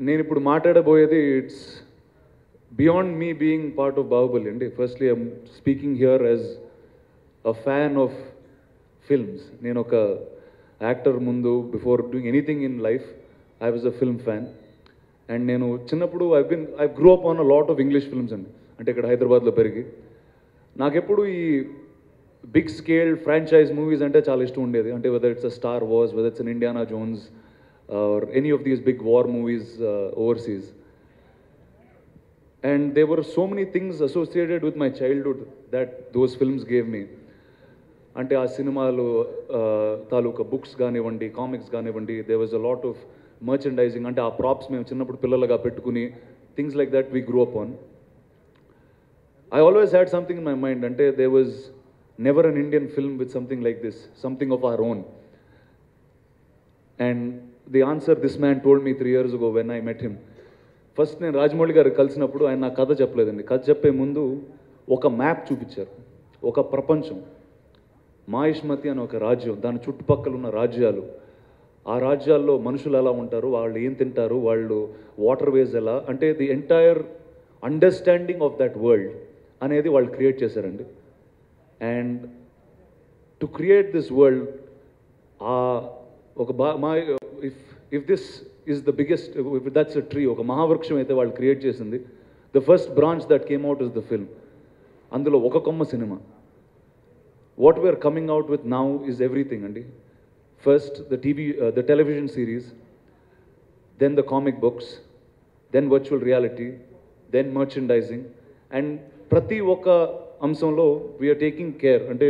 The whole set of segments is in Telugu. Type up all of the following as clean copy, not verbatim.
నేను ఇప్పుడు మాట్లాడబోయేది it's beyond me being part of Baahubali అండి. Firstly I'm speaking here as a fan of films. నేను ఒక యాక్టర్ ముందు before doing anything in life I was a film fan. And నేను చిన్నప్పుడు I grew up on a lot of English films అండి. అంటే ఇక్కడ హైదరాబాద్లో పెరిగి నాకెప్పుడు ఈ బిగ్ స్కేల్ ఫ్రాంచైజ్ మూవీస్ అంటే చాలా ఇష్టం ఉండేది. అంటే whether it's a Star Wars, whether it's an Indiana Jones or any of these big war movies overseas. And there were so many things associated with my childhood that those films gave me. అంటే ఆ సినిమాలు తాలూకా బుక్స్ కానివ్వండి, కామిక్స్ కానివ్వండి, there was a lot of merchandising. అంటే ఆ ప్రాప్స్ మేము చిన్నప్పుడు పిల్లలుగా పెట్టుకుని things like that we గ్రూ up on. I always had something in my mind. Ante there was never an Indian film with something like this, something of our own. And the answer this man told me 3 years ago when I met him. First నేను రాజమౌళి గారు కలిసినప్పుడు ఆయన నాకు కథ చెప్పలేదండి. కథ చెప్పే ముందు ఒక మ్యాప్ చూపించారు. ఒక ప్రపంచం, మాయిష్మతి అనే ఒక రాజ్యం, దాని చుట్టుపక్కల ఉన్న రాజ్యాలు, ఆ రాజ్యాల్లో మనుషులు ఎలా ఉంటారు, వాళ్ళు ఏం తింటారు, వాళ్ళు వాటర్ వేస్ ఎలా, అంటే the entire understanding of that world అనేది వాళ్ళు క్రియేట్ చేశారండి. And to create this world ఒక if this is the biggest, if that's a tree, ఒక మహావృక్షం అయితే వాళ్ళు క్రియేట్ చేసింది, the first branch that came out is the film. అందులో ఒక కొమ్మ సినిమా. What we're coming out with now is everything అండి. First the television series, then the comic books, then virtual reality, then merchandising. And ప్రతి ఒక్క అంశంలో వీఆర్ టేకింగ్ కేర్. అంటే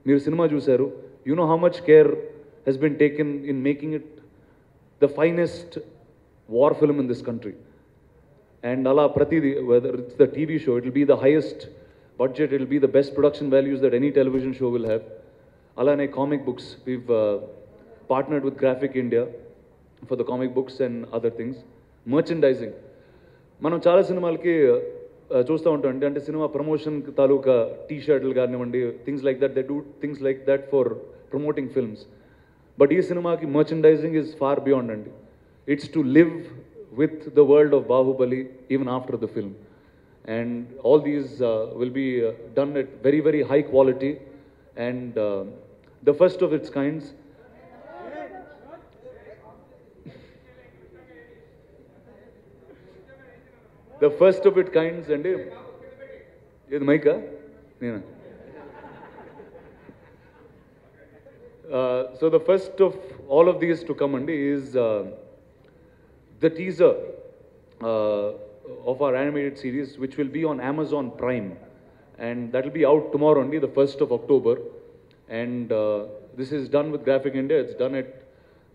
మీరు సినిమా చూశారు, you know how much care he's been taken in making it the finest war film in this country. And అలా ప్రతిదీ, whether it's the TV show, it will be the highest budget, it will be the best production values that any television show will have. Alane comic books, we've partnered with Graphic India for the comic books and other things. Merchandising, మనం చాలా సినిమాలకి చూస్తూ ఉంటాం అంటే సినిమా ప్రమోషన్ తాలూకా టీ షర్ట్లు కానివ్వండి, things like that, they do things like that for promoting films. But ఈ సినిమాకి మర్చెండైజింగ్ ఈజ్ ఫార్ బియాండ్ అండి. It's to live with the world of Baahubali even after the film. And all these will be done at very, very high quality, and the first of its kinds. The first of its kinds, and ఇది మైకా నేనా? So the first of all of these to come andi is the teaser of our animated series, which will be on Amazon Prime, and that will be out tomorrow only, the 1st of October. And this is done with Graphic India. It's done at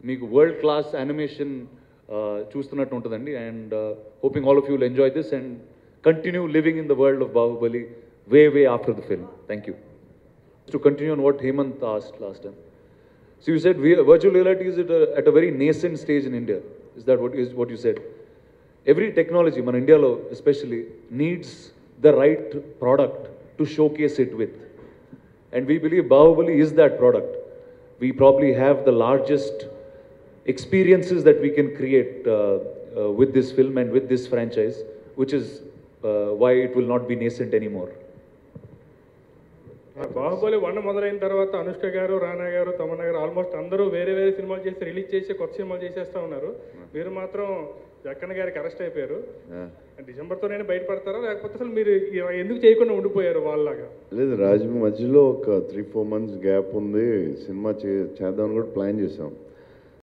meeku world class animation చూస్తున్నట్టు ఉంటుందండి. And hoping all of you will enjoy this and continue living in the world of Bahubali way after the film. Thank you. To continue on what Hemant asked last time, so you said virtual reality is at a very nascent stage in India. Is that what you said? Every technology, మన ఇండియాలో especially, needs the right product to showcase it with. And we believe Bahubali is that product. We probably have the largest experiences that we can create with this film and with this franchise, which is why it will not be nascent anymore. Baahubali 1 మొదలైన తర్వాత అనుష్క గారు, రానా గారు, తమన్నా గారు ఆల్మోస్ట్ అందరూ వేరే సినిమాలు చేసి రిలీజ్ చేసి కొత్త సినిమాలు చేసేస్తూ ఉన్నారు. మీరు మాత్రం జక్కన్న గారికి అరెస్ట్ అయిపోయారు. డిసెంబర్తోనే బయటపడతారా, లేకపోతే అసలు మీరు ఎందుకు చేయకుండా ఉండిపోయారు వాళ్ళలాగా? లేదు, రాజు మధ్యలో ఒక 3-4 months గ్యాప్ ఉంది. సినిమా చేద్దామని కూడా ప్లాన్ చేసాం.